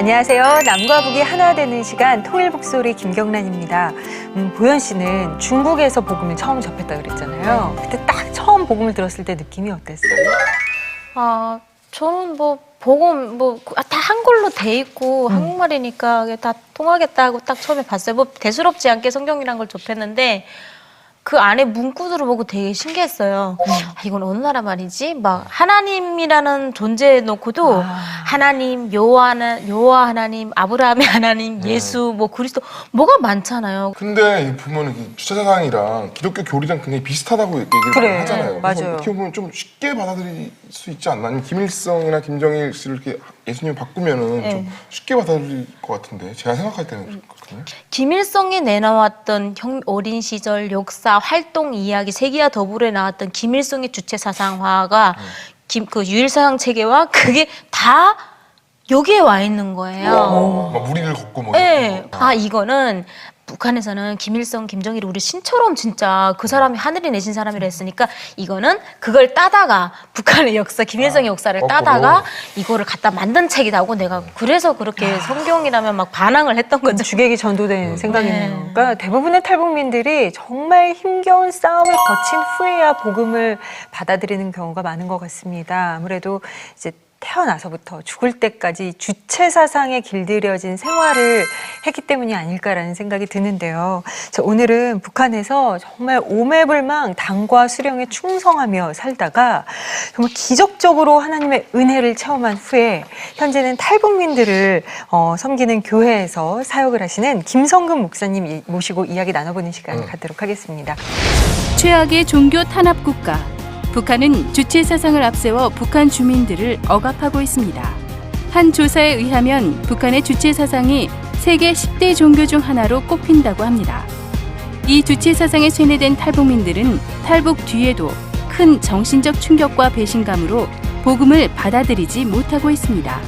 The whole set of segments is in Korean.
안녕하세요. 남과 북이 하나 되는 시간 통일북소리 김경란입니다. 보현 씨는 중국에서 복음을 처음 접했다 그랬잖아요. 그때 딱 처음 복음을 들었을 때 느낌이 어땠어요? 저는 복음 다 한글로 돼 있고 한국말이니까 다 통하겠다 하고 딱 처음에 봤어요. 대수롭지 않게 성경이란 걸 접했는데 그 안에 문구들을 보고 되게 신기했어요. 이건 어느 나라 말이지? 막 하나님이라는 존재 놓고도 하나님, 여호와 하나님, 아브라함의 하나님, 예수, 그리스도 뭐가 많잖아요. 근데 보면 주체사상이랑 기독교 교리랑 굉장히 비슷하다고 얘기를 하잖아요. 맞아요. 어떻게 보면 좀 쉽게 받아들일 수 있지 않나? 아니면 김일성이나 김정일 씨를 이렇게 예수님 바꾸면은 좀 쉽게 받아들일 것 같은데 제가 생각할 때는 그렇거든요. 김일성이 내놓았던 어린 시절 역사 활동 이야기 세계와 더불어 나왔던 김일성의 주체 사상화가 그 유일사상 체계와 그게 다 여기에 와 있는 거예요. 막 무리를 걷고 네. 이거는 북한에서는 김일성, 김정일이 우리 신처럼 진짜 그 사람이 하늘이 내신 사람이라 했으니까 이거는 그걸 따다가 북한의 역사, 김일성의 역사를 따다가 이거를 갖다 만든 책이다 하고 내가 그래서 그렇게 성경이라면 막 반항을 했던 거죠. 주객이 전도된 생각이네요. 그러니까 대부분의 탈북민들이 정말 힘겨운 싸움을 거친 후에야 복음을 받아들이는 경우가 많은 것 같습니다. 아무래도 이제 태어나서부터 죽을 때까지 주체 사상에 길들여진 생활을 했기 때문이 아닐까라는 생각이 드는데요. 오늘은 북한에서 정말 오매불망 당과 수령에 충성하며 살다가 정말 기적적으로 하나님의 은혜를 체험한 후에 현재는 탈북민들을 섬기는 교회에서 사역을 하시는 김성근 목사님 모시고 이야기 나눠보는 시간을 갖도록 하겠습니다. 최악의 종교 탄압 국가. 북한은 주체 사상을 앞세워 북한 주민들을 억압하고 있습니다. 한 조사에 의하면 북한의 주체 사상이 세계 10대 종교 중 하나로 꼽힌다고 합니다. 이 주체 사상에 쇠뇌된 탈북민들은 탈북 뒤에도 큰 정신적 충격과 배신감으로 복음을 받아들이지 못하고 있습니다.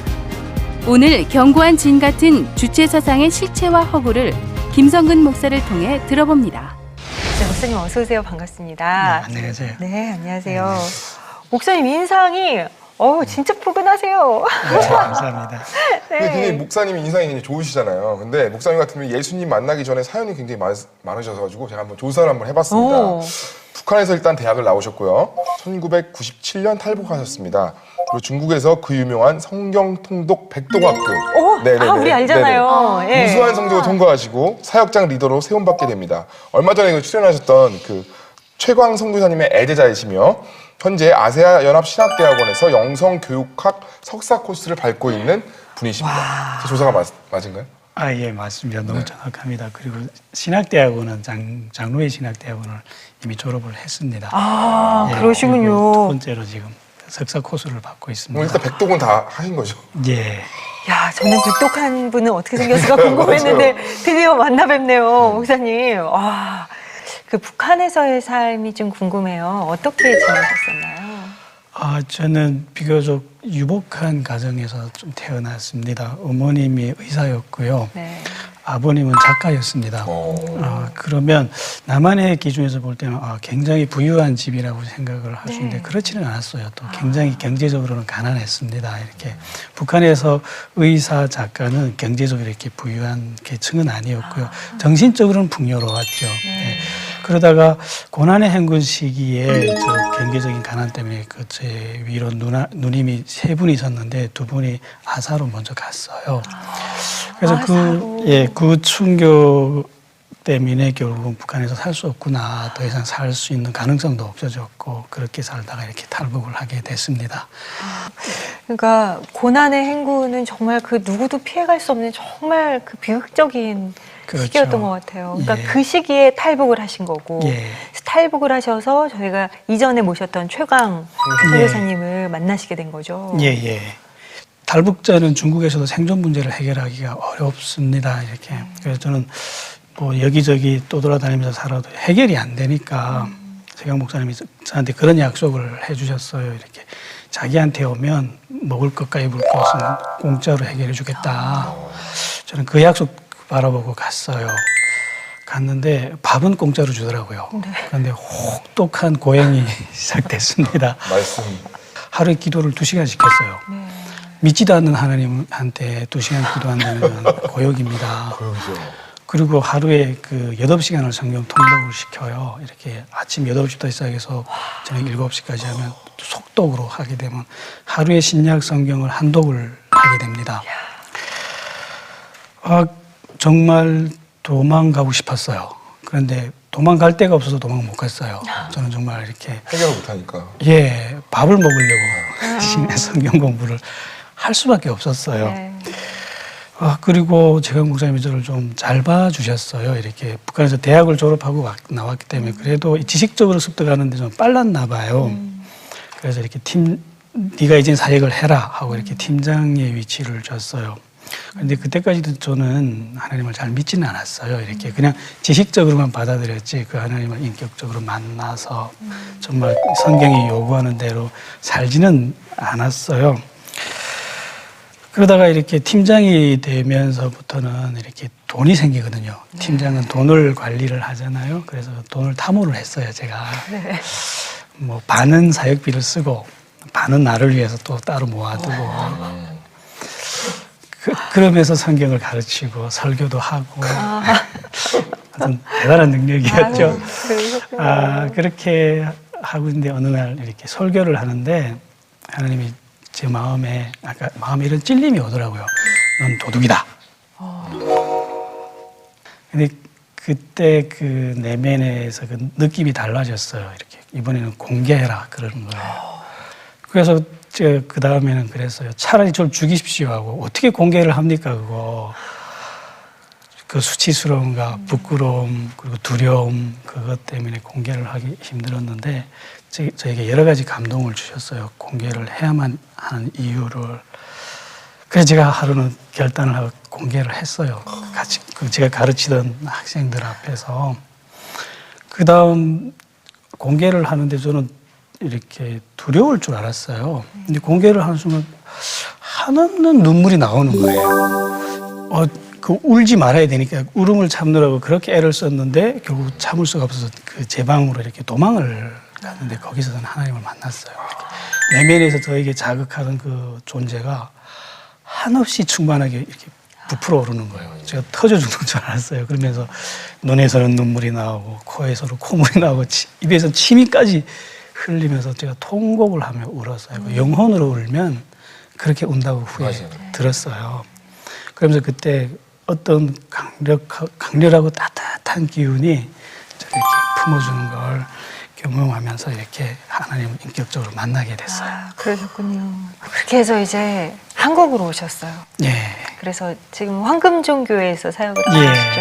오늘 견고한 진 같은 주체 사상의 실체와 허구를 김성근 목사를 통해 들어봅니다. 네, 목사님 어서 오세요. 반갑습니다. 네, 안녕하세요. 네, 안녕하세요. 목사님 인상이 진짜 푸근하세요. 네, 감사합니다. 네. 근데 굉장히 목사님이 인상이 굉장히 좋으시잖아요. 근데 목사님 같으면 예수님 만나기 전에 사연이 굉장히 많으셔가지고 제가 한번 조사를 한번 해봤습니다. 북한에서 일단 대학을 나오셨고요. 1997년 탈북하셨습니다. 그리고 중국에서 그 유명한 성경통독 백도학교. 우리 알잖아요. 예. 우수한 성적을 통과하시고 사역장 리더로 세움받게 됩니다. 얼마 전에 출연하셨던 그 최광 선교사님의 애제자이시며 현재 아세아 연합신학대학원에서 영성교육학 석사 코스를 밟고 있는 분이십니다. 제 조사가 맞은가요? 예, 맞습니다. 너무 정확합니다. 그리고 신학대학원은 장로회 신학대학원을 이미 졸업을 했습니다. 그러시군요. 두 번째로 지금 석사 코스를 받고 있습니다. 일단 백독은 다 하신 거죠? 예. 야, 저는 백독한 분은 어떻게 생겼을까 궁금했는데 드디어 만나 뵙네요, 목사님. 와, 그 북한에서의 삶이 좀 궁금해요. 어떻게 지내셨었나요? 저는 비교적 유복한 가정에서 좀 태어났습니다. 어머님이 의사였고요. 네. 아버님은 작가였습니다. 그러면 나만의 기준에서 볼 때는 굉장히 부유한 집이라고 생각을 할 수 있는데 그렇지는 않았어요. 또 굉장히 경제적으로는 가난했습니다. 이렇게 북한에서 의사, 작가는 경제적으로 이렇게 부유한 계층은 아니었고요. 정신적으로는 풍요로웠죠. 네. 그러다가 고난의 행군 시기에 저 경제적인 가난 때문에 제 위로 누님이 세 분이 있었는데 두 분이 아사로 먼저 갔어요. 그래서 그 충격 때문에 결국은 북한에서 살 수 없구나, 더 이상 살 수 있는 가능성도 없어졌고 그렇게 살다가 이렇게 탈북을 하게 됐습니다. 그러니까 고난의 행군은 정말 그 누구도 피해갈 수 없는 정말 그 비극적인 시기였던 것 같아요. 그러니까 그 시기에 탈북을 하신 거고 탈북을 하셔서 저희가 이전에 모셨던 최강 선교사님을 만나시게 된 거죠. 예. 탈북자는 중국에서도 생존 문제를 해결하기가 어렵습니다. 이렇게. 그래서 저는 여기저기 떠돌아다니면서 살아도 해결이 안 되니까 최강 목사님이 저한테 그런 약속을 해주셨어요. 이렇게 자기한테 오면 먹을 것과 입을 것은 공짜로 해결해 주겠다. 저는 그 약속 바라보고 갔어요. 갔는데 밥은 공짜로 주더라고요. 그런데 혹독한 고행이 시작됐습니다. 말씀. 하루에 기도를 2시간씩 했어요. 믿지도 않는 하나님한테 2시간 기도한다는 고역입니다. 고역이죠. 그리고 하루에 그 8시간을 성경 통독을 시켜요. 이렇게 아침 8시부터 시작해서 저녁 7시까지 하면 속독으로 하게 되면 하루에 신약 성경을 한 독을 하게 됩니다. 정말 도망가고 싶었어요. 그런데 도망갈 데가 없어서 도망 못 갔어요. 저는 정말 이렇게 해결을 못하니까. 예, 밥을 먹으려고 신의 성경 공부를 할 수밖에 없었어요. 네. 그리고 재강 목사님이 저를 좀 잘 봐주셨어요. 이렇게 북한에서 대학을 졸업하고 나왔기 때문에 그래도 지식적으로 습득하는데 좀 빨랐나 봐요. 그래서 이렇게 네가 이제 사역을 해라 하고 이렇게 팀장의 위치를 줬어요. 그런데 그때까지도 저는 하나님을 잘 믿지는 않았어요. 이렇게 그냥 지식적으로만 받아들였지 그 하나님을 인격적으로 만나서 정말 성경이 요구하는 대로 살지는 않았어요. 그러다가 이렇게 팀장이 되면서부터는 이렇게 돈이 생기거든요. 팀장은 돈을 관리를 하잖아요. 그래서 돈을 탐호를 했어요, 제가. 뭐 반은 사역비를 쓰고 반은 나를 위해서 또 따로 모아두고 그러면서 성경을 가르치고 설교도 하고 하여튼 대단한 능력이었죠. 그렇게 하고 있는데 어느 날 이렇게 설교를 하는데 하나님이 제 마음에 이런 찔림이 오더라고요. 넌 도둑이다. 근데 그때 그 내면에서 그 느낌이 달라졌어요. 이렇게 이번에는 공개해라 그러는 거예요. 그래서 제가 그 다음에는 그랬어요. 차라리 저를 죽이십시오 하고 어떻게 공개를 합니까 그거. 그 수치스러움과 부끄러움 그리고 두려움 그것 때문에 공개를 하기 힘들었는데 저에게 여러 가지 감동을 주셨어요. 공개를 해야만 하는 이유를. 그래서 제가 하루는 결단을 하고 공개를 했어요. 같이 제가 가르치던 학생들 앞에서. 그 다음 공개를 하는데 저는 이렇게 두려울 줄 알았어요. 근데 공개를 하는 순간 한없는 눈물이 나오는 거예요. 울지 말아야 되니까 울음을 참느라고 그렇게 애를 썼는데 결국 참을 수가 없어서 그 제 방으로 이렇게 도망을 갔는데 거기서 저는 하나님을 만났어요. 내면에서 저에게 자극하던 그 존재가 한없이 충만하게 이렇게 부풀어 오르는 거예요. 제가 터져 죽는 줄 알았어요. 그러면서 눈에서는 눈물이 나오고 코에서는 콧물이 나오고 입에서 침이까지 흘리면서 제가 통곡을 하며 울었어요. 영혼으로 울면 그렇게 운다고 후에 들었어요. 그러면서 그때 어떤 강렬하고 따뜻한 기운이 저를 이렇게 품어주는 걸 경험하면서 이렇게 하나님을 인격적으로 만나게 됐어요. 그러셨군요. 그렇게 해서 이제 한국으로 오셨어요. 예. 그래서 지금 황금종교회에서 사역을 하고 계시죠.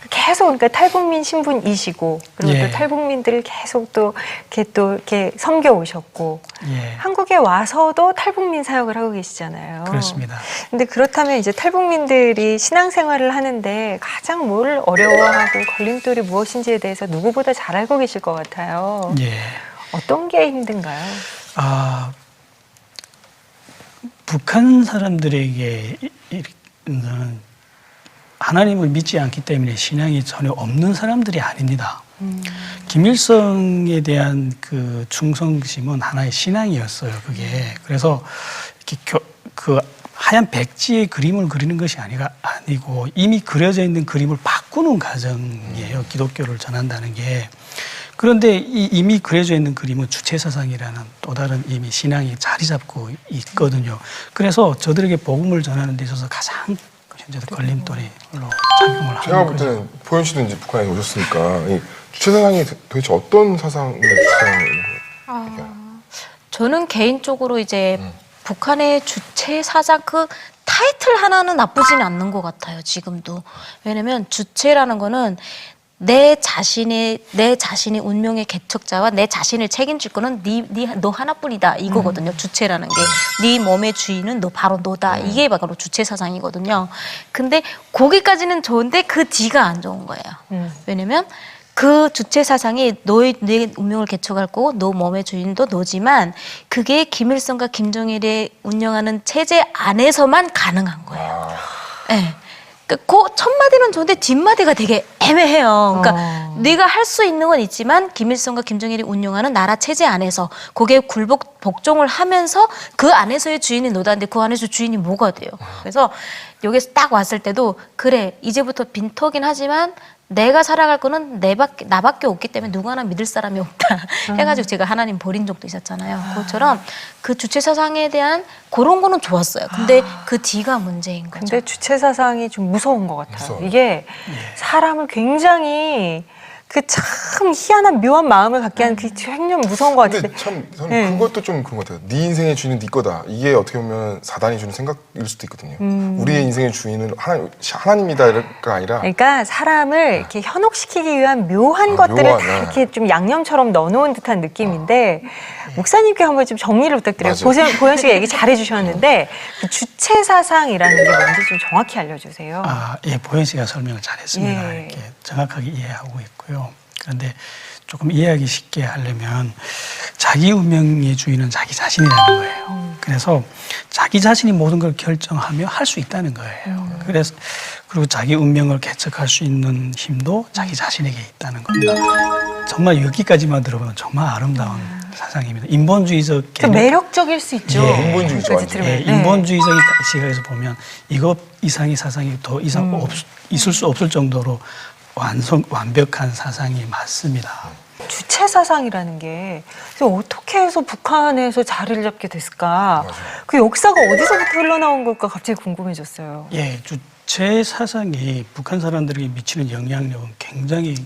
계속 그러니까 탈북민 신분이시고 그리고 또 탈북민들을 계속 또 이렇게 섬겨 오셨고 한국에 와서도 탈북민 사역을 하고 계시잖아요. 그렇습니다. 근데 그렇다면 이제 탈북민들이 신앙생활을 하는데 가장 뭘 어려워하고 걸림돌이 무엇인지에 대해서 누구보다 잘 알고 계실 것 같아요. 어떤 게 힘든가요? 북한 사람들에게는 하나님을 믿지 않기 때문에 신앙이 전혀 없는 사람들이 아닙니다. 김일성에 대한 그 충성심은 하나의 신앙이었어요. 그게 그래서 이렇게 그 하얀 백지에 그림을 그리는 것이 아니고 이미 그려져 있는 그림을 바꾸는 과정이에요. 기독교를 전한다는 게. 그런데 이미 그려져 있는 그림은 주체사상이라는 또 다른 이미 신앙이 자리 잡고 있거든요. 그래서 저들에게 복음을 전하는 데 있어서 가장 현재도 걸림돌이로 작용을 하는 거죠. 제가 볼 때는 보현 씨도 이제 북한에 오셨으니까 이 주체사상이 도대체 어떤 사상이나 주체사상이에요? 저는 개인적으로 이제 북한의 주체사상 그 타이틀 하나는 나쁘지는 않는 것 같아요. 지금도. 왜냐면 주체라는 거는 내 자신의 운명의 개척자와 내 자신을 책임질 거는 너 하나뿐이다 이거거든요. 주체라는 게 네 몸의 주인은 바로 너다. 이게 바로 주체 사상이거든요. 근데 거기까지는 좋은데 그 뒤가 안 좋은 거예요. 왜냐면 그 주체 사상이 내 운명을 개척할 거고 너 몸의 주인도 너지만 그게 김일성과 김정일이 운영하는 체제 안에서만 가능한 거예요. 네. 그 첫 마디는 좋은데 뒷마디가 되게 애매해요. 그러니까 네가 할 수 있는 건 있지만 김일성과 김정일이 운영하는 나라 체제 안에서 거기에 복종을 하면서 그 안에서의 주인이 너다는데 그 안에서 주인이 뭐가 돼요. 그래서 여기서 딱 왔을 때도 그래 이제부터 빈터긴 하지만 내가 살아갈 거는 나밖에 없기 때문에 누구 하나 믿을 사람이 없다 해가지고 제가 하나님 버린 적도 있었잖아요. 그것처럼 그 주체 사상에 대한 그런 거는 좋았어요. 근데 그 뒤가 문제인 거죠. 근데 주체 사상이 좀 무서운 것 같아요. 무서워요. 이게 사람을 굉장히 그 참 희한한 묘한 마음을 갖게 하는 그 횡령 무서운 것 같은데. 근데 참 저는 그것도 좀 그런 것 같아요. 네 인생의 주인은 네 거다. 이게 어떻게 보면 사단이 주는 생각일 수도 있거든요. 우리의 인생의 주인은 하나님이다가 아니라 그러니까 사람을 이렇게 현혹시키기 위한 묘한 것들을 묘한, 다 네. 이렇게 좀 양념처럼 넣어놓은 듯한 느낌인데 목사님께 한번 좀 정리를 부탁드려요. 맞아요. 보현 씨가 얘기 잘 해주셨는데 그 주체 사상이라는 게 뭔지 좀 정확히 알려주세요. 예, 보현 씨가 설명을 잘했습니다. 예. 이렇게 정확하게 이해하고 있고요. 그런데 조금 이해하기 쉽게 하려면 자기 운명의 주인은 자기 자신이라는 거예요. 그래서 자기 자신이 모든 걸 결정하며 할 수 있다는 거예요. 그래서 그리고 자기 운명을 개척할 수 있는 힘도 자기 자신에게 있다는 겁니다. 정말 여기까지만 들어보면 정말 아름다운 사상입니다. 인본주의적 좀 개념, 매력적일 수 있죠. 예, 인본주의죠, 여기까지 완전. 들으면. 예, 인본주의적 시각에서 보면 이것 이상의 사상이 더 이상 있을 수 없을 정도로 완벽한 사상이 맞습니다. 주체 사상이라는 게 어떻게 해서 북한에서 자리를 잡게 됐을까? 그 역사가 어디서부터 흘러나온 걸까 갑자기 궁금해졌어요. 예, 주체 사상이 북한 사람들에게 미치는 영향력은 굉장히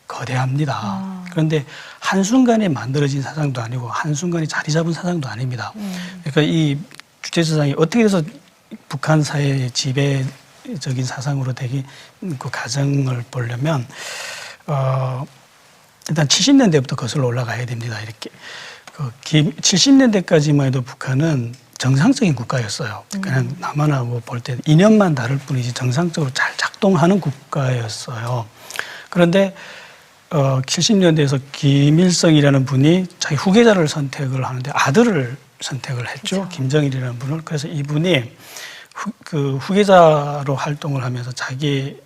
거대합니다. 그런데 한순간에 만들어진 사상도 아니고 한순간에 자리 잡은 사상도 아닙니다. 그러니까 이 주체 사상이 어떻게 해서 북한 사회의 지배적인 사상으로 되기 그 과정을 보려면 일단 70년대부터 거슬러 올라가야 됩니다. 이렇게 70년대까지만 해도 북한은 정상적인 국가였어요. 그냥 남한하고 볼 때 이념만 다를 뿐이지 정상적으로 잘 작동하는 국가였어요. 그런데 70년대에서 김일성이라는 분이 자기 후계자를 선택을 하는데 아들을 선택을 했죠. 그렇죠. 김정일이라는 분을. 그래서 이분이 후계자로 활동을 하면서 자기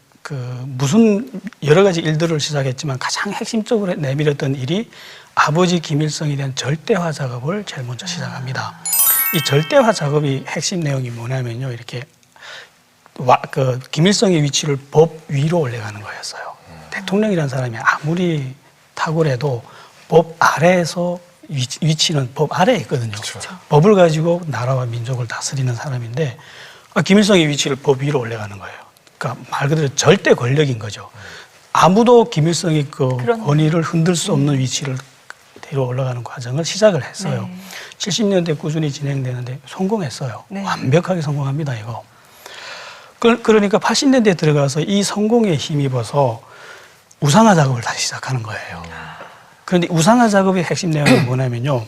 무슨 여러 가지 일들을 시작했지만 가장 핵심적으로 내밀었던 일이 아버지 김일성에 대한 절대화 작업을 제일 먼저 시작합니다. 이 절대화 작업이 핵심 내용이 뭐냐면요. 이렇게 김일성의 위치를 법 위로 올려가는 거였어요. 대통령이라는 사람이 아무리 탁월해도 법 아래에서 위치는 법 아래에 있거든요. 그렇죠. 법을 가지고 나라와 민족을 다스리는 사람인데 김일성의 위치를 법 위로 올려가는 거예요. 그러니까 말 그대로 절대 권력인 거죠. 아무도 김일성의 그 권위를 흔들 수 없는 위치를 뒤로 올라가는 과정을 시작을 했어요. 네. 70년대 꾸준히 진행되는데 성공했어요. 네. 완벽하게 성공합니다, 이거. 그러니까 80년대에 들어가서 이 성공에 힘입어서 우상화 작업을 다시 시작하는 거예요. 그런데 우상화 작업의 핵심 내용은 뭐냐면요.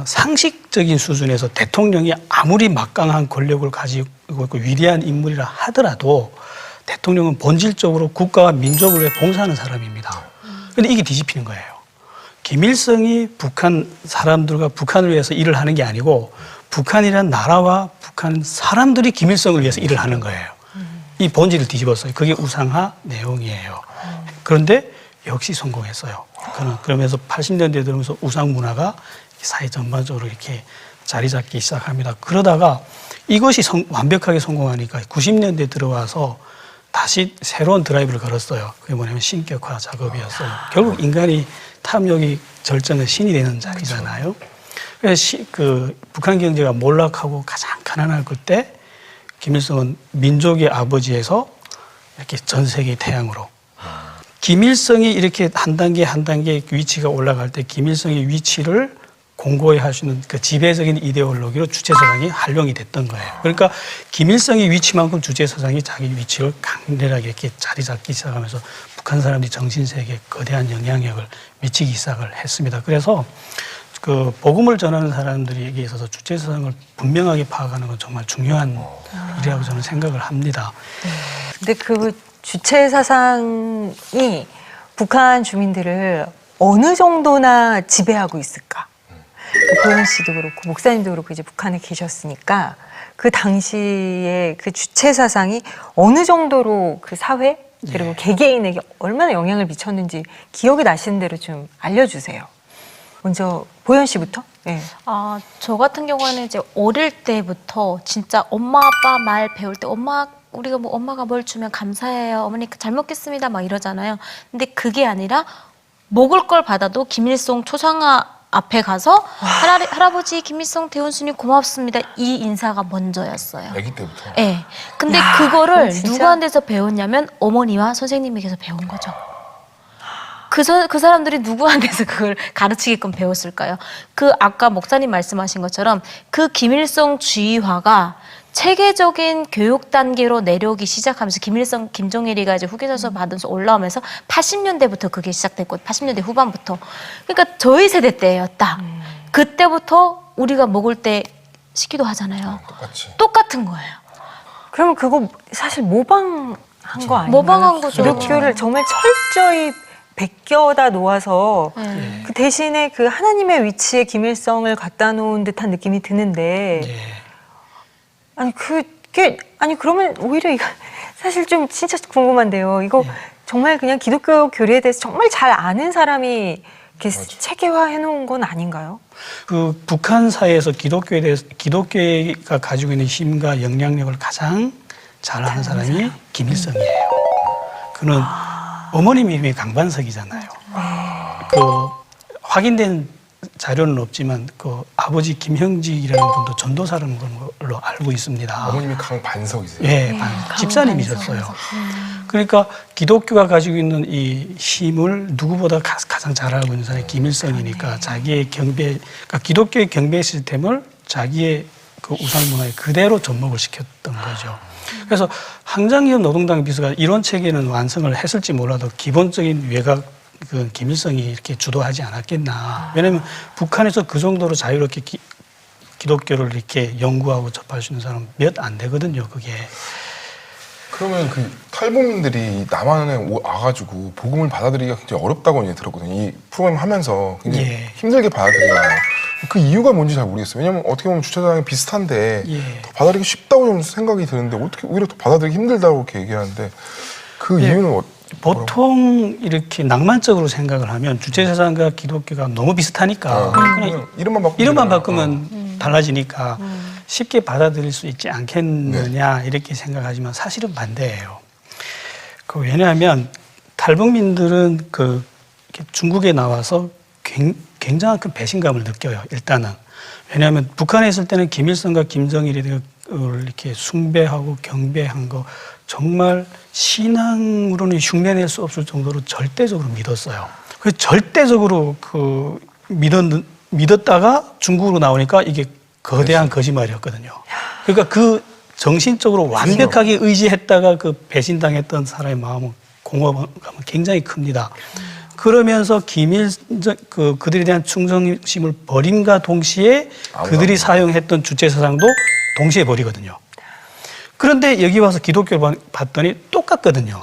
상식적인 수준에서 대통령이 아무리 막강한 권력을 가지고 있고 위대한 인물이라 하더라도 대통령은 본질적으로 국가와 민족을 위해 봉사하는 사람입니다. 그런데 이게 뒤집히는 거예요. 김일성이 북한 사람들과 북한을 위해서 일을 하는 게 아니고 북한이란 나라와 북한 사람들이 김일성을 위해서 일을 하는 거예요. 이 본질을 뒤집었어요. 그게 우상화 내용이에요. 그런데 역시 성공했어요. 그러면서 80년대에 들어오면서 우상 문화가 사회 전반적으로 이렇게 자리 잡기 시작합니다. 그러다가 이것이 완벽하게 성공하니까 90년대에 들어와서 다시 새로운 드라이브를 걸었어요. 그게 뭐냐면 신격화 작업이었어요. 결국 인간이 탐욕이 절정의 신이 되는 자리잖아요. 그래서 북한 경제가 몰락하고 가장 가난할 그때 김일성은 민족의 아버지에서 이렇게 전 세계 태양으로 김일성이 이렇게 한 단계 한 단계 위치가 올라갈 때 김일성의 위치를 공고히 할 수 있는 그 지배적인 이데올로기로 주체사상이 활용이 됐던 거예요. 그러니까 김일성의 위치만큼 주체사상이 자기 위치를 강렬하게 이렇게 자리 잡기 시작하면서 북한 사람들이 정신세계에 거대한 영향력을 미치기 시작을 했습니다. 그래서 그 복음을 전하는 사람들에게 있어서 주체사상을 분명하게 파악하는 건 정말 중요한 일이라고 저는 생각을 합니다. 근데 그 주체 사상이 북한 주민들을 어느 정도나 지배하고 있을까? 보현 씨도 그렇고 목사님도 그렇고 이제 북한에 계셨으니까 그 당시에 그 주체 사상이 어느 정도로 그 사회 그리고 개개인에게 얼마나 영향을 미쳤는지 기억이 나시는 대로 좀 알려주세요. 먼저 보현 씨부터. 네. 아, 저 같은 경우에는 이제 어릴 때부터 진짜 엄마 아빠 말 배울 때 우리가 뭐 엄마가 뭘 주면 감사해요. 어머니 잘 먹겠습니다. 막 이러잖아요. 근데 그게 아니라 먹을 걸 받아도 김일성 초상화 앞에 가서 할아버지 김일성 대원수님 고맙습니다. 이 인사가 먼저였어요. 아기 때부터. 네. 근데 야, 그거를 그건 진짜- 누구한테서 배웠냐면 어머니와 선생님에게서 배운 거죠. 그 사람들이 누구한테서 그걸 가르치게끔 배웠을까요? 그 아까 목사님 말씀하신 것처럼 그 김일성 주의화가 체계적인 교육 단계로 내려오기 시작하면서 김종일이가 이제 후계자서 받으면서 올라오면서 80년대부터 그게 시작됐고 80년대 후반부터 그러니까 저희 세대 때였다. 그때부터 우리가 먹을 때 시키도 하잖아요. 똑같이. 똑같은 거예요. 그러면 그거 사실 모방한 거 아닌가요? 모방한 거죠. 기독교를 정말 철저히 베껴다 놓아서 네. 그 대신에 그 하나님의 위치에 김일성을 갖다 놓은 듯한 느낌이 드는데 예. 아니 그러면 오히려 이거 사실 좀 진짜 궁금한데요. 이거 정말 그냥 기독교 교리에 대해서 정말 잘 아는 사람이 이렇게 체계화해 놓은 건 아닌가요? 그 북한 사회에서 기독교에 대해서 기독교가 가지고 있는 힘과 영향력을 가장 잘 아는 사람이 김일성이에요. 그는 어머님 이름이 강반석이잖아요. 그 확인된 자료는 없지만 그 아버지 김형직이라는 분도 전도사라는 걸로 알고 있습니다. 어머님이 강반석이세요. 예, 집사님이셨어요. 그러니까 기독교가 가지고 있는 이 힘을 누구보다 가장 잘 알고 있는 사람이 김일성이니까 자기의 그러니까 기독교의 경배 시스템을 자기의 그 우상 문화에 그대로 접목을 시켰던 거죠. 그래서 항장기업 노동당 비서가 이런 체계는 완성을 했을지 몰라도 기본적인 외곽 그 김일성이 이렇게 주도하지 않았겠나. 왜냐하면 북한에서 그 정도로 자유롭게 기독교를 이렇게 연구하고 접할 수 있는 사람 몇 안 되거든요, 그게. 그러면 그 탈북민들이 남한에 와가지고 복음을 받아들이기가 굉장히 어렵다고 이제 들었거든요. 이 프로그램 하면서 굉장히 예. 힘들게 받아들여요. 그 이유가 뭔지 잘 모르겠어요. 왜냐면 어떻게 보면 주체사상이 비슷한데 예. 더 받아들이기 쉽다고 좀 생각이 드는데 어떻게 오히려 더 받아들이기 힘들다고 이렇게 얘기하는데 그 예. 이유는 보통 이렇게 낭만적으로 생각을 하면 주체사상과 기독교가 너무 비슷하니까 그냥 이름만 바꾸면 달라지니까 쉽게 받아들일 수 있지 않겠느냐 이렇게 생각하지만 사실은 반대예요. 그 왜냐하면 탈북민들은 그 중국에 나와서 굉장한 큰 배신감을 느껴요. 일단은 왜냐하면 북한에 있을 때는 김일성과 김정일을 이렇게 숭배하고 경배한 거 정말 신앙으로는 흉내낼 수 없을 정도로 절대적으로 믿었어요. 그래서 절대적으로 그 믿었다가 중국으로 나오니까 이게 거대한 거짓말이었거든요. 그러니까 그 정신적으로 완벽하게 의지했다가 그 배신당했던 사람의 마음은 공허감은 굉장히 큽니다. 그러면서 그들에 대한 충성심을 버림과 동시에 그들이 사용했던 주체사상도 동시에 버리거든요. 그런데 여기 와서 기독교를 봤더니 똑같거든요.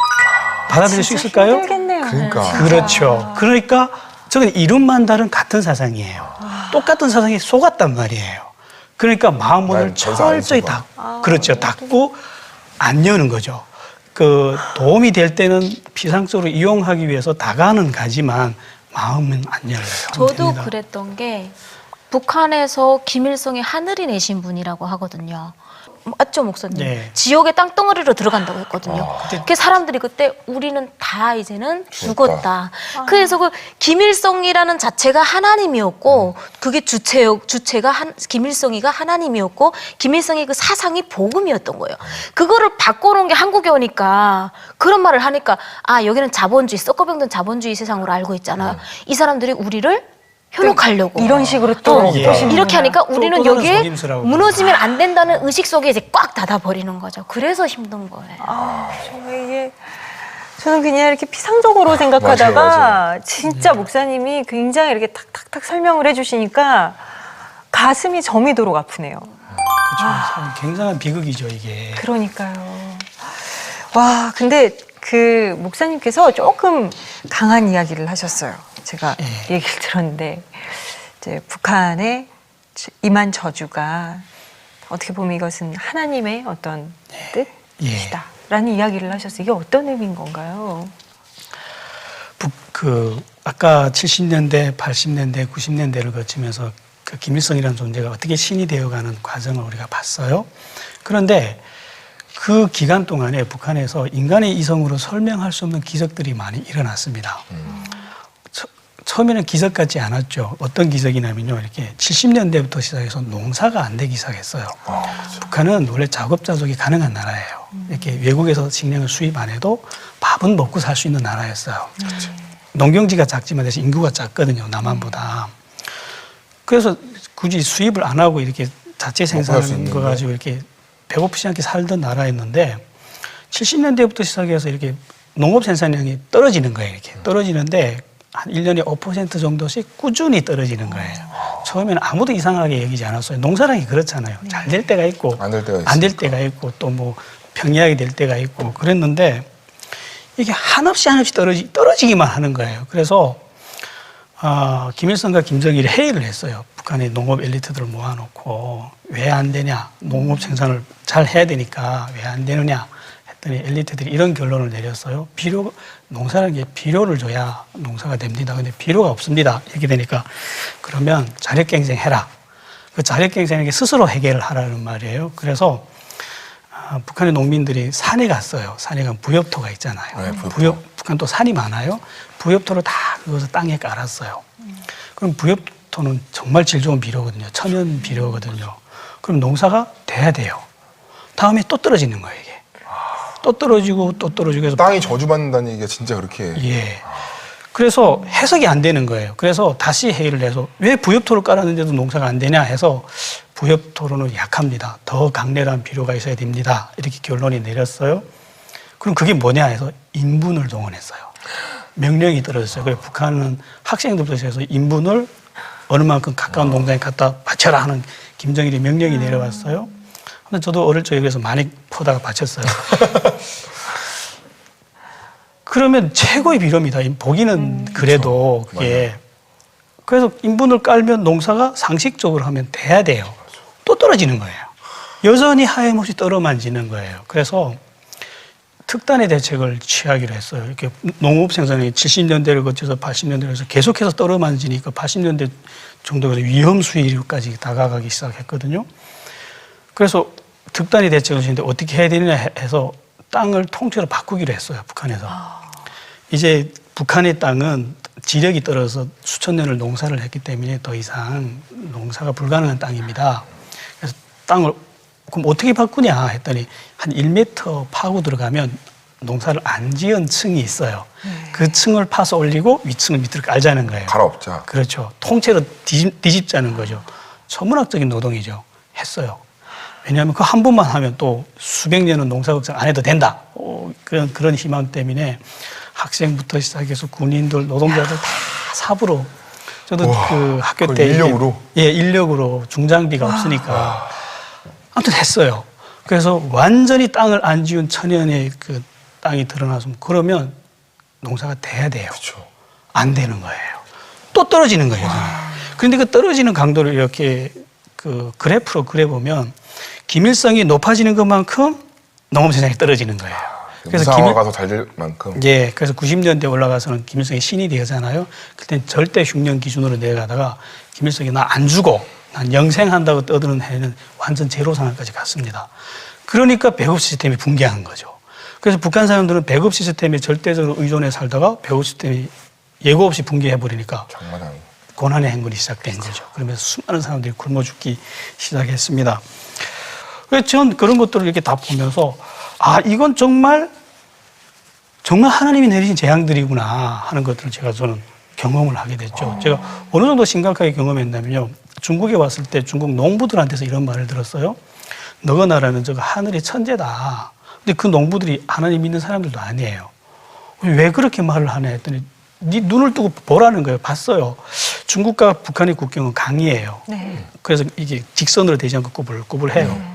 받아들일 수 있을까요? 힘들겠네요. 그러니까. 그렇죠. 그러니까 저건 이름만 다른 같은 사상이에요. 똑같은 사상이 속았단 말이에요. 그러니까 마음문을 철저히 닫고 안 여는 거죠. 그 도움이 될 때는 피상적으로 이용하기 위해서 다가는 가지만 마음은 안 열려요. 저도 됩니다. 그랬던 게 북한에서 김일성이 하늘이 내신 분이라고 하거든요. 맞죠, 목사님? 네. 지옥의 땅덩어리로 들어간다고 했거든요. 그 사람들이 그때 우리는 다 이제는 죽었다. 그래서 그 김일성이라는 자체가 하나님이었고 그게 주체가 김일성이가 하나님이었고 김일성의 그 사상이 복음이었던 거예요. 그거를 바꿔놓은 게 한국에 오니까 그런 말을 하니까 여기는 자본주의, 썩어병든 자본주의 세상으로 알고 있잖아. 이 사람들이 우리를 현혹하려고 이런 식으로 또 이렇게 하니까 우리는 또 다른 여기에 속임수라고 무너지면 안 된다는 의식 속에 이제 꽉 닫아버리는 거죠. 그래서 힘든 거예요. 정말 이게 저는 그냥 이렇게 피상적으로 생각하다가 맞아요. 진짜 목사님이 굉장히 이렇게 탁탁탁 설명을 해주시니까 가슴이 저미도록 아프네요. 그렇죠. 굉장한 비극이죠, 이게. 그러니까요. 와, 근데 그 목사님께서 조금 강한 이야기를 하셨어요. 제가 얘기를 들었는데 이제 북한의 임한 저주가 어떻게 보면 이것은 하나님의 어떤 뜻이다라는 이야기를 하셨어요. 이게 어떤 의미인 건가요? 아까 70년대, 80년대, 90년대를 거치면서 그 김일성이라는 존재가 어떻게 신이 되어가는 과정을 우리가 봤어요. 그런데 그 기간 동안에 북한에서 인간의 이성으로 설명할 수 없는 기적들이 많이 일어났습니다. 처음에는 기적 같지 않았죠. 어떤 기적이냐면요. 이렇게 70년대부터 시작해서 농사가 안 되기 시작했어요. 그렇죠. 북한은 원래 자급자족이 가능한 나라예요. 이렇게 외국에서 식량을 수입 안 해도 밥은 먹고 살 수 있는 나라였어요. 농경지가 작지만 대신 인구가 작거든요. 남한보다. 그래서 굳이 수입을 안 하고 이렇게 자체 생산하는 거 가지고 이렇게 배고프지 않게 살던 나라였는데 70년대부터 시작해서 이렇게 농업 생산량이 떨어지는 거예요. 이렇게 떨어지는데 한 1년에 5% 정도씩 꾸준히 떨어지는 거예요. 처음에는 아무도 이상하게 여기지 않았어요. 농사라는 게 그렇잖아요. 잘 될 때가 있고 안 될 때가 있고 또 뭐 평이하게 될 때가 있고 그랬는데 이게 한없이 떨어지기만 하는 거예요. 그래서 김일성과 김정일이 회의를 했어요. 북한의 농업 엘리트들을 모아놓고 왜 안 되냐. 농업 생산을 잘 해야 되니까 왜 안 되느냐 했더니 엘리트들이 이런 결론을 내렸어요. 농사라는 게 비료를 줘야 농사가 됩니다. 근데 비료가 없습니다. 이렇게 되니까 그러면 자력갱생해라. 그 자력갱생에게 스스로 해결을 하라는 말이에요. 그래서 북한의 농민들이 산에 갔어요. 산에 가면 부엽토가 있잖아요. 네, 부엽토. 북한 또 산이 많아요. 부엽토를 다 그것을 땅에 깔았어요. 그럼 부엽토는 정말 질 좋은 비료거든요. 천연 비료거든요. 그럼 농사가 돼야 돼요. 다음에 또 떨어지는 거예요, 이게. 또 떨어지고 또 떨어지고 해서 땅이 저주받는다는 얘기가 진짜 그렇게. 예. 그래서 해석이 안 되는 거예요. 그래서 다시 회의를 해서 왜 부엽토를 깔았는데도 농사가 안 되냐 해서 부엽토로는 약합니다. 더 강렬한 비료가 있어야 됩니다. 이렇게 결론이 내렸어요. 그럼 그게 뭐냐 해서 인분을 동원했어요. 명령이 떨어졌어요. 그래서 북한은 학생들부터 해서 인분을 어느 만큼 가까운 농장에 갖다 바쳐라 하는 김정일이 명령이 내려왔어요. 근데 저도 어릴 적에 그래서 많이 퍼다가 바쳤어요. 그러면 최고의 비료입니다. 보기는 그래도 그렇죠. 그게. 그래서 인분을 깔면 농사가 상식적으로 하면 돼야 돼요. 또 떨어지는 거예요. 여전히 하염없이 떨어만 지는 거예요. 그래서 특단의 대책을 취하기로 했어요. 이렇게 농업 생산이 70년대를 거쳐서 80년대를 해서 계속해서 떨어만 지니까 80년대 정도에서 위험 수위까지 다가가기 시작했거든요. 그래서 특단의 대책을 했는데 어떻게 해야 되느냐 해서 땅을 통째로 바꾸기로 했어요. 북한에서. 이제 북한의 땅은 지력이 떨어져서 수천 년을 농사를 했기 때문에 더 이상 농사가 불가능한 땅입니다. 그래서 땅을 그럼 어떻게 바꾸냐 했더니 한 1m 파고 들어가면 농사를 안 지은 층이 있어요. 그 층을 파서 올리고 위층을 밑으로 깔자는 거예요. 갈아엎자. 그렇죠. 통째로 뒤집자는 거죠. 천문학적인 노동이죠. 했어요. 왜냐하면 그 한 번만 하면 또 수백 년은 농사 걱정 안 해도 된다. 그런 희망 때문에 학생부터 시작해서 군인들, 노동자들 다 삽으로. 저도 그 학교 때 인력으로? 인력으로 중장비가 없으니까 아무튼 했어요. 그래서 완전히 땅을 안 지운 천연의 그 땅이 드러나서 그러면 농사가 돼야 돼요. 그렇죠. 안 되는 거예요. 또 떨어지는 거예요. 그런데 그 떨어지는 강도를 이렇게 그 그래프로 그려보면 김일성이 높아지는 것만큼 농업 생산이 떨어지는 거예요. 그래서 무상화가 더 잘 될 만큼. 예, 그래서 90년대 올라가서는 김일성이 신이 되잖아요. 그때 절대 흉년 기준으로 내려가다가 김일성이 나 안 주고 난 영생한다고 떠드는 해는 완전 제로 상황까지 갔습니다. 그러니까 배급 시스템이 붕괴한 거죠. 그래서 북한 사람들은 배급 시스템에 절대적으로 의존해 살다가 배급 시스템이 예고 없이 붕괴해버리니까 고난의 행군이 시작된 거죠. 그러면서 수많은 사람들이 굶어 죽기 시작했습니다. 그래서 전 그런 것들을 이렇게 다 보면서 이건 정말 하나님이 내리신 재앙들이구나 하는 것들을 저는 경험을 하게 됐죠. 제가 어느 정도 심각하게 경험했냐면요. 중국에 왔을 때 중국 농부들한테서 이런 말을 들었어요. 너가 나라는 저거 하늘의 천재다. 근데 그 농부들이 하나님 믿는 사람들도 아니에요. 왜 그렇게 말을 하냐 했더니 네 눈을 뜨고 보라는 거예요. 봤어요. 중국과 북한의 국경은 강이에요. 네. 그래서 이게 직선으로 되지 않고 꾸불꾸불해요.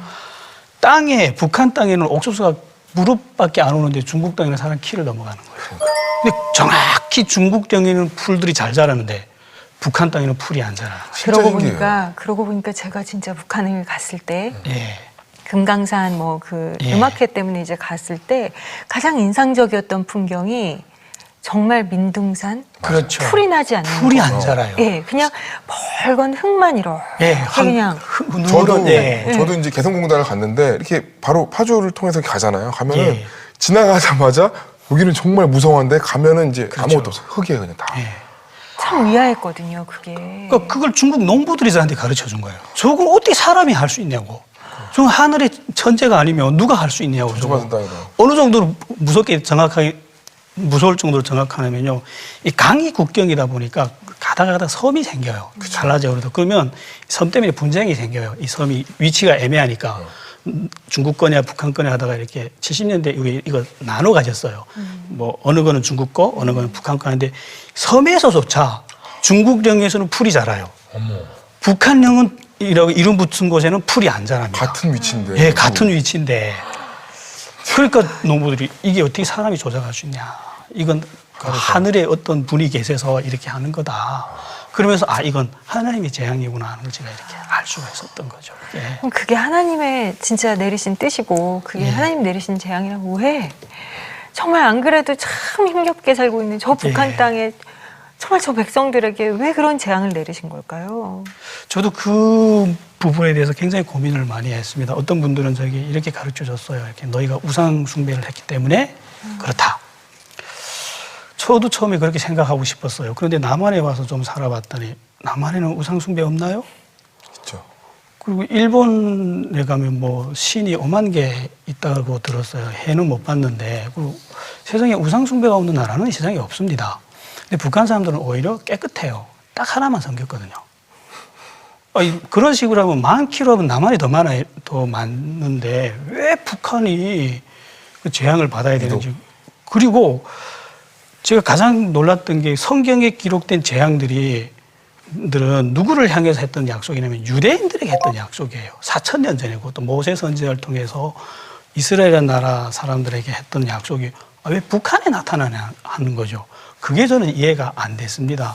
북한 땅에는 옥수수가 무릎밖에 안 오는데 중국 땅에는 사람 키를 넘어가는 거예요. 근데 정확히 중국 땅에는 풀들이 잘 자라는데 북한 땅에는 풀이 안 자라. 진짜 신기해요. 그러고 보니까 제가 진짜 북한을 갔을 때 예. 금강산 뭐 그 예. 음악회 때문에 이제 갔을 때 가장 인상적이었던 풍경이 정말 민둥산 그렇죠. 풀이 나지 않는 풀이 거. 안 자라요. 예, 그냥 벌건 흙만 이렇게 예, 그냥 저도 예. 저도 이제 개성공단을 갔는데 이렇게 바로 파주를 통해서 가잖아요. 가면은 예. 지나가자마자 여기는 정말 무성한데 가면은 이제 그렇죠. 아무것도 없어요. 흙이에요 그냥 다. 예. 참 의아했거든요, 그게. 그러니까 그걸 중국 농부들이 저한테 가르쳐 준 거예요. 저걸 어떻게 사람이 할 수 있냐고. 저 하늘의 천재가 아니면 누가 할 수 있냐고. 저거. 저거 땅이다. 어느 정도로 무섭게 정확하게 무서울 정도로 정확하냐면요. 이 강이 국경이다 보니까 가다가 섬이 생겨요. 갈라져 그래도 그러면 섬 때문에 분쟁이 생겨요. 이 섬이 위치가 애매하니까 중국 거냐 북한 거냐 하다가 이렇게 70년대 이후에 이거 나눠 가졌어요. 뭐 어느 거는 중국 거, 어느 거는 북한 거 하는데 섬에서조차 중국령에서는 풀이 자라요. 북한령은 이름 붙은 곳에는 풀이 안 자랍니다. 같은 위치인데. 예, 같은 위치인데. 그러니까 농부들이 이게 어떻게 사람이 조작할 수 있냐. 이건 하늘의 어떤 분이 계셔서 이렇게 하는 거다. 그러면서 이건 하나님의 재앙이구나 하는 걸 제가 이렇게 알 수가 있었던 거죠. 예. 그럼 그게 하나님의 진짜 내리신 뜻이고 그게 예. 하나님 내리신 재앙이라고 왜? 정말 안 그래도 참 힘겹게 살고 있는 저 북한 예. 땅에 정말 저 백성들에게 왜 그런 재앙을 내리신 걸까요? 저도 그 부분에 대해서 굉장히 고민을 많이 했습니다. 어떤 분들은 저에게 이렇게 가르쳐 줬어요. 이렇게 너희가 우상 숭배를 했기 때문에 그렇다. 저도 처음에 그렇게 생각하고 싶었어요. 그런데 남한에 와서 좀 살아봤더니 남한에는 우상 숭배 없나요? 있죠. 그리고 일본에 가면 뭐 신이 5만 개 있다고 들었어요. 해는 못 봤는데. 그리고 세상에 우상 숭배가 없는 나라는 세상에 없습니다. 근데 북한 사람들은 오히려 깨끗해요. 딱 하나만 섬겼거든요. 그런 식으로 하면 10,000km 하면 남한이 더 많은데 왜 북한이 그 재앙을 받아야 되는지. 그리고 제가 가장 놀랐던 게 성경에 기록된 재앙들은 누구를 향해서 했던 약속이냐면 유대인들에게 했던 약속이에요. 4,000년 전에 그것도 모세 선지자를 통해서 이스라엘 나라 사람들에게 했던 약속이 왜 북한에 나타나냐 하는 거죠. 그게 저는 이해가 안 됐습니다.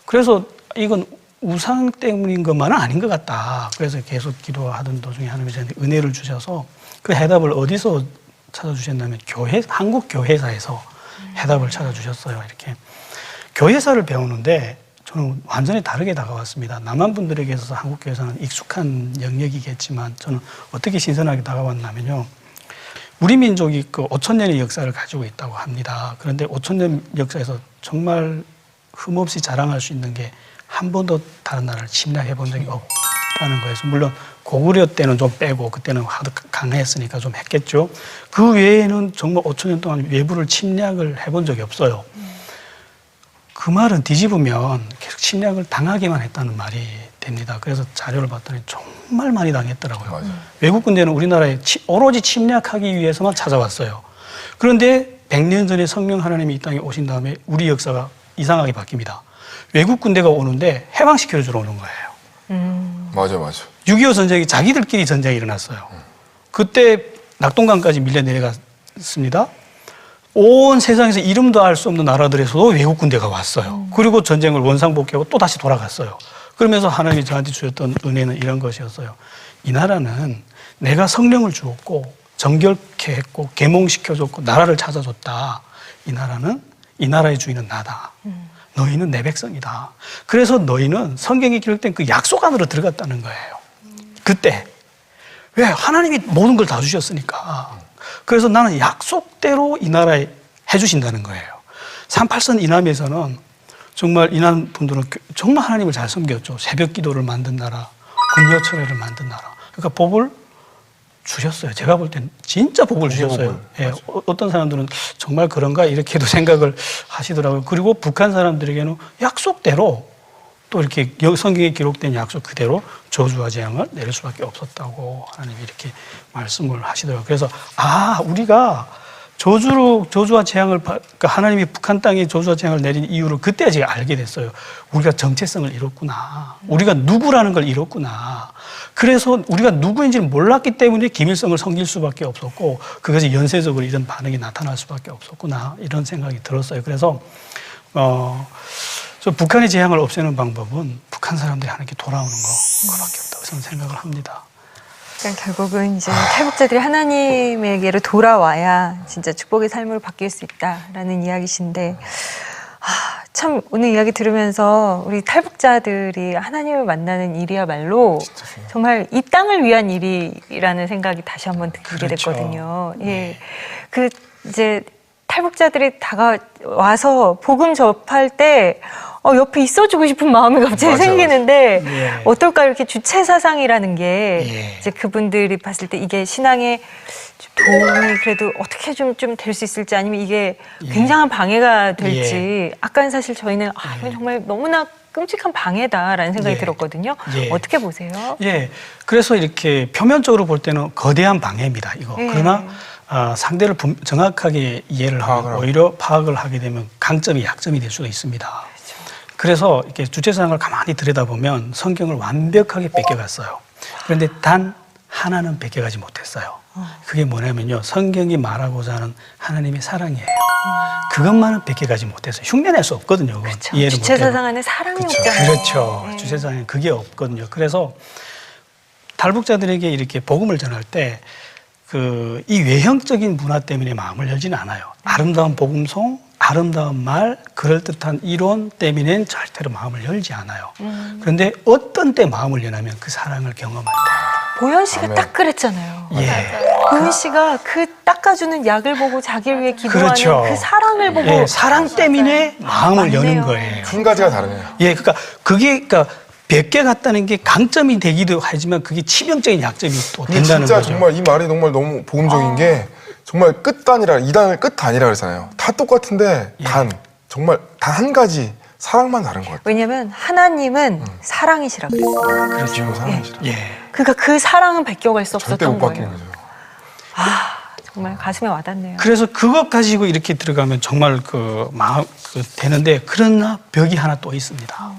그래서 이건 우상 때문인 것만은 아닌 것 같다. 그래서 계속 기도하던 도중에 하나님이 저한테 은혜를 주셔서 그 해답을 어디서 찾아주셨냐면 한국 교회사에서 해답을 찾아주셨어요. 이렇게 교회사를 배우는데 저는 완전히 다르게 다가왔습니다. 남한 분들에게 있어서 한국 교회사는 익숙한 영역이겠지만 저는 어떻게 신선하게 다가왔냐면요. 우리 민족이 그 5,000년의 역사를 가지고 있다고 합니다. 그런데 5,000년 역사에서 정말 흠없이 자랑할 수 있는 게 한 번도 다른 나라를 침략해 본 적이 없다는 거예요. 물론 고구려 때는 좀 빼고 그때는 하도 강했으니까 좀 했겠죠. 그 외에는 정말 5,000년 동안 외부를 침략을 해본 적이 없어요. 그 말은 뒤집으면 계속 침략을 당하기만 했다는 말이 됩니다. 그래서 자료를 봤더니 정말 많이 당했더라고요. 맞아요. 외국 군대는 우리나라에 오로지 침략하기 위해서만 찾아왔어요. 그런데 100년 전에 성령 하나님이 이 땅에 오신 다음에 우리 역사가 이상하게 바뀝니다. 외국 군대가 오는데 해방시켜주러 오는 거예요. 맞아. 6.25 전쟁이 자기들끼리 전쟁이 일어났어요. 그때 낙동강까지 밀려 내려갔습니다. 온 세상에서 이름도 알 수 없는 나라들에서도 외국 군대가 왔어요. 그리고 전쟁을 원상복귀하고 또 다시 돌아갔어요. 그러면서 하나님이 저한테 주셨던 은혜는 이런 것이었어요. 이 나라는 내가 성령을 주었고 정결케 했고 계몽시켜줬고 나라를 찾아줬다. 이 나라의 주인은 나다. 너희는 내 백성이다. 그래서 너희는 성경에 기록된 그 약속 안으로 들어갔다는 거예요. 그때. 왜? 하나님이 모든 걸 다 주셨으니까. 그래서 나는 약속대로 이 나라에 해주신다는 거예요. 38선 이남에서는 정말 이남 분들은 정말 하나님을 잘 섬겼죠. 새벽 기도를 만든 나라, 금요철회를 만든 나라. 그러니까 복을 주셨어요. 제가 볼 땐 진짜 복을 주셨어요. 예, 어떤 사람들은 정말 그런가 이렇게도 생각을 하시더라고요. 그리고 북한 사람들에게는 약속대로 또 이렇게 성경에 기록된 약속 그대로 저주와 재앙을 내릴 수밖에 없었다고 하나님이 이렇게 말씀을 하시더라고요. 그래서 우리가 저주와 재앙을 그러니까 하나님이 북한 땅에 저주와 재앙을 내린 이유를 그때 제가 알게 됐어요. 우리가 정체성을 잃었구나. 우리가 누구라는 걸 잃었구나. 그래서 우리가 누구인지를 몰랐기 때문에 김일성을 섬길 수밖에 없었고 그것이 연쇄적으로 이런 반응이 나타날 수밖에 없었구나 이런 생각이 들었어요. 그래서 저 북한의 재앙을 없애는 방법은 북한 사람들이 하나님께 돌아오는 그거밖에 없다고 저는 생각을 합니다. 그러니까 결국은 이제 탈북자들이 하나님에게로 돌아와야 진짜 축복의 삶으로 바뀔 수 있다라는 이야기신데, 참 오늘 이야기 들으면서 우리 탈북자들이 하나님을 만나는 일이야말로 정말 이 땅을 위한 일이라는 생각이 다시 한번 들게 그렇죠. 됐거든요. 예, 그 이제 탈북자들이 다가와서 복음 접할 때 옆에 있어주고 싶은 마음이 갑자기 맞아요. 생기는데 예. 어떨까, 이렇게 주체 사상이라는 게 예. 이제 그분들이 봤을 때 이게 신앙에 도움이 그래도 어떻게 좀 될 수 있을지, 아니면 이게 굉장한 방해가 될지, 아까는 사실 저희는 이건 정말 너무나 끔찍한 방해다라는 생각이 예. 들었거든요. 예. 어떻게 보세요? 예, 그래서 이렇게 표면적으로 볼 때는 거대한 방해입니다, 이거. 예. 그러나 상대를 정확하게 이해를 하고 파악을 오히려 파악을 하게 되면 강점이 약점이 될 수가 있습니다. 그래서 이렇게 주체사상을 가만히 들여다보면 성경을 완벽하게 뺏겨갔어요. 그런데 단 하나는 뺏겨가지 못했어요. 그게 뭐냐면요, 성경이 말하고자 하는 하나님의 사랑이에요. 그것만은 뺏겨가지 못했어요. 흉내낼 수 없거든요. 그건. 그렇죠. 이해를 주체 못해도. 사상 안에 사랑이 없잖아요. 그렇죠. 네. 주체사상에 그게 없거든요. 그래서 탈북자들에게 이렇게 복음을 전할 때 이 외형적인 문화 때문에 마음을 열지는 않아요. 아름다운 복음송, 아름다운 말, 그럴듯한 이론 때문에는 절대로 마음을 열지 않아요. 그런데 어떤 때 마음을 여냐면 그 사랑을 경험할 때. 보현 씨가 아멘. 딱 그랬잖아요. 예. 보현 씨가 그 닦아주는 약을 보고 자기를 위해 기도하는 그렇죠. 그 사랑을 보고 예, 사랑 때문에 마음을 맞네요. 여는 거예요. 한 가지가 다르네요. 예, 그러니까 뵙게 갔다는 게 강점이 되기도 하지만 그게 치명적인 약점이 또 근데 된다는 진짜 거죠. 정말 이 말이 정말 너무 복음적인 게 정말 끝 단이라, 이단을 끝 단이라 그러잖아요. 다 똑같은데 정말 단 한 가지 사랑만 다른 것 같아요. 왜냐면 하나님은 사랑이시라 그랬어요. 그렇죠. 사랑이시라. 예. 그러니까 그 사랑은 베껴갈 수 절대 없었던 못 바뀌는 거예요. 거죠. 정말 가슴에 와닿네요. 그래서 그것 가지고 이렇게 들어가면 정말 되는데, 그러나 벽이 하나 또 있습니다.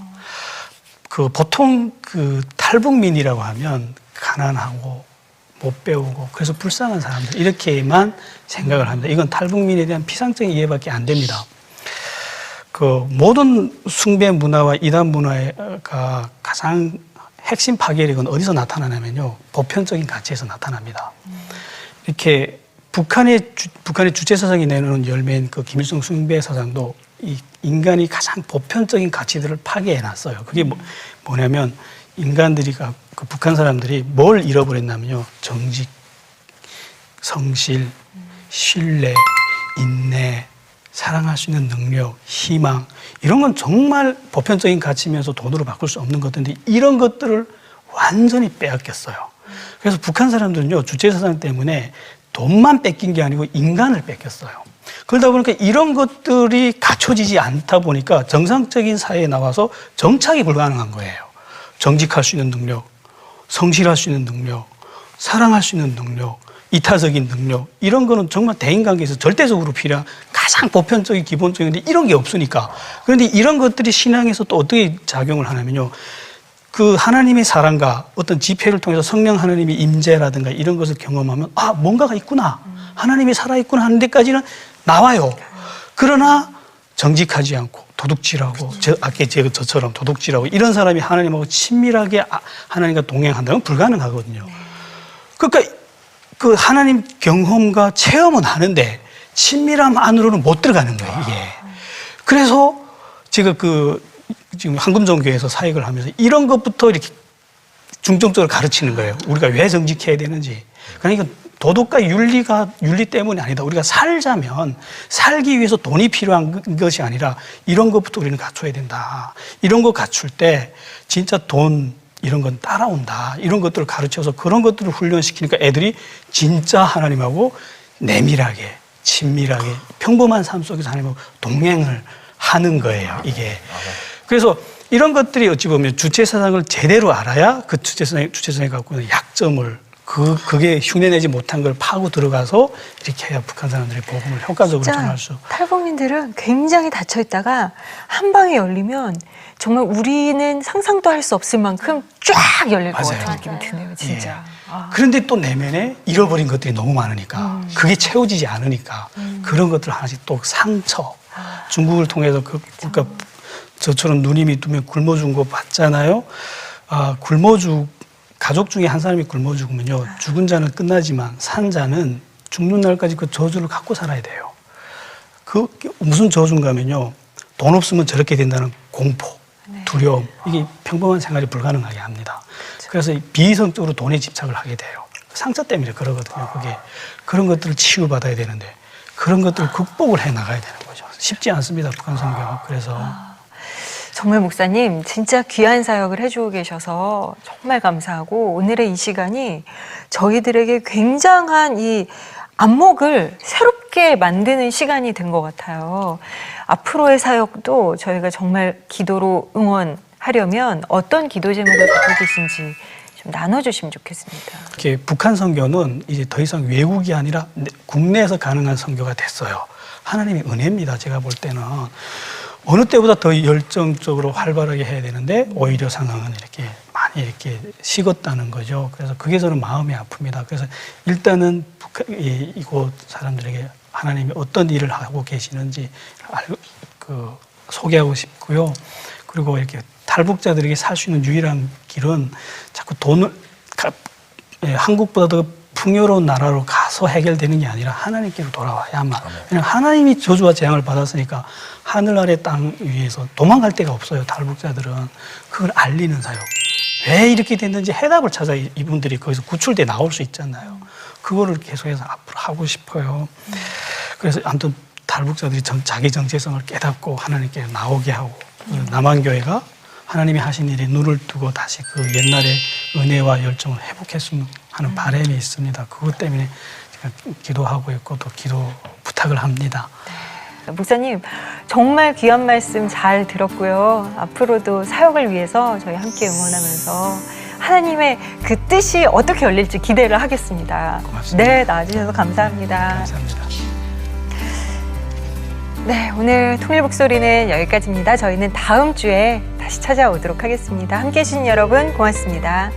보통 탈북민이라고 하면 가난하고 못 배우고 그래서 불쌍한 사람들 이렇게만 생각을 합니다. 이건 탈북민에 대한 피상적인 이해밖에 안 됩니다. 모든 숭배 문화와 이단 문화가 가장 핵심 파괴력은 어디서 나타나냐면요, 보편적인 가치에서 나타납니다. 이렇게 북한의 주체 사상이 내놓은 열매인 김일성 숭배 사상도 이 인간이 가장 보편적인 가치들을 파괴해놨어요. 그게 뭐냐면 인간들이 북한 사람들이 뭘 잃어버렸냐면요, 정직, 성실, 신뢰, 인내, 사랑할 수 있는 능력, 희망, 이런 건 정말 보편적인 가치면서 돈으로 바꿀 수 없는 것들인데 이런 것들을 완전히 빼앗겼어요. 그래서 북한 사람들은요, 주체사상 때문에 돈만 뺏긴 게 아니고 인간을 뺏겼어요. 그러다 보니까 이런 것들이 갖춰지지 않다 보니까 정상적인 사회에 나와서 정착이 불가능한 거예요. 정직할 수 있는 능력, 성실할 수 있는 능력, 사랑할 수 있는 능력, 이타적인 능력, 이런 거는 정말 대인관계에서 절대적으로 필요한 가장 보편적인 기본적인데 이런 게 없으니까. 그런데 이런 것들이 신앙에서 또 어떻게 작용을 하냐면요, 하나님의 사랑과 어떤 집회를 통해서 성령 하나님의 임재라든가 이런 것을 경험하면 뭔가가 있구나, 하나님이 살아있구나 하는 데까지는 나와요. 그러나 정직하지 않고 도둑질하고, 아까 저처럼 도둑질하고 이런 사람이 하나님하고 친밀하게 하나님과 동행한다면 불가능하거든요. 그러니까 하나님 경험과 체험은 하는데 친밀함 안으로는 못 들어가는 거예요, 이게. 그래서 제가 지금 황금종교에서 사역을 하면서 이런 것부터 이렇게 중점적으로 가르치는 거예요. 우리가 왜 정직해야 되는지. 그러니까 도덕과 윤리 때문이 아니다. 우리가 살자면 살기 위해서 돈이 필요한 것이 아니라 이런 것부터 우리는 갖춰야 된다. 이런 거 갖출 때 진짜 돈 이런 건 따라온다. 이런 것들을 가르쳐서 그런 것들을 훈련시키니까 애들이 진짜 하나님하고 내밀하게, 친밀하게, 평범한 삶 속에서 하나님하고 동행을 하는 거예요, 이게. 그래서 이런 것들이 어찌 보면 주체사상을 제대로 알아야 그 주체사상이 갖고 있는 약점을, 그게 흉내내지 못한 걸 파고 들어가서 이렇게 해야 북한 사람들의 복음을 효과적으로 전할 수. 탈북민들은 굉장히 닫혀 있다가 한 방에 열리면 정말 우리는 상상도 할 수 없을 만큼 쫙 열릴 것 맞아요. 같은 느낌이 드네요, 진짜. 예. 그런데 또 내면에 잃어버린 것들이 너무 많으니까, 그게 채워지지 않으니까 그런 것들 하나씩 또 상처, 중국을 통해서 그러니까 저처럼 누님이 두면 굶어 죽은 거 봤잖아요. 가족 중에 한 사람이 굶어 죽으면요, 죽은 자는 끝나지만 산 자는 죽는 날까지 그 저주를 갖고 살아야 돼요. 그 무슨 저주인가면요, 돈 없으면 저렇게 된다는 공포, 두려움, 이게 평범한 생활이 불가능하게 합니다. 그래서 비이성적으로 돈에 집착을 하게 돼요. 상처 때문에 그러거든요. 그게 그런 것들을 치유받아야 되는데 그런 것들을 극복을 해 나가야 되는 거죠. 쉽지 않습니다, 북한 선교. 그래서 정말 목사님 진짜 귀한 사역을 해주고 계셔서 정말 감사하고, 오늘의 이 시간이 저희들에게 굉장한 이 안목을 새롭게 만드는 시간이 된 것 같아요. 앞으로의 사역도 저희가 정말 기도로 응원하려면 어떤 기도 제목을 갖고 계신지 좀 나눠주시면 좋겠습니다. 이렇게 북한 선교는 이제 더 이상 외국이 아니라 국내에서 가능한 선교가 됐어요. 하나님의 은혜입니다. 제가 볼 때는 어느 때보다 더 열정적으로 활발하게 해야 되는데 오히려 상황은 이렇게 많이 이렇게 식었다는 거죠. 그래서 그게 저는 마음이 아픕니다. 그래서 일단은 이곳 사람들에게 하나님이 어떤 일을 하고 계시는지 소개하고 싶고요. 그리고 이렇게 탈북자들에게 살 수 있는 유일한 길은 자꾸 한국보다 더 풍요로운 나라로 가서 해결되는 게 아니라 하나님께로 돌아와야만. 왜냐하면 하나님이 저주와 재앙을 받았으니까 하늘 아래 땅 위에서 도망갈 데가 없어요. 탈북자들은. 그걸 알리는 사역. 왜 이렇게 됐는지 해답을 찾아 이분들이 거기서 구출돼 나올 수 있잖아요. 그거를 계속해서 앞으로 하고 싶어요. 그래서 아무튼 탈북자들이 자기 정체성을 깨닫고 하나님께 나오게 하고, 남한교회가 하나님이 하신 일에 눈을 뜨고 다시 그 옛날의 은혜와 열정을 회복했으면 하는 바람이 있습니다. 그것 때문에 제가 기도하고 있고 또 기도 부탁을 합니다. 목사님 정말 귀한 말씀 잘 들었고요. 앞으로도 사역을 위해서 저희 함께 응원하면서 하나님의 그 뜻이 어떻게 열릴지 기대를 하겠습니다. 고맙습니다. 네, 나와주셔서 감사합니다. 감사합니다. 네, 오늘 통일목소리는 여기까지입니다. 저희는 다음 주에 다시 찾아오도록 하겠습니다. 함께해 주신 여러분 고맙습니다.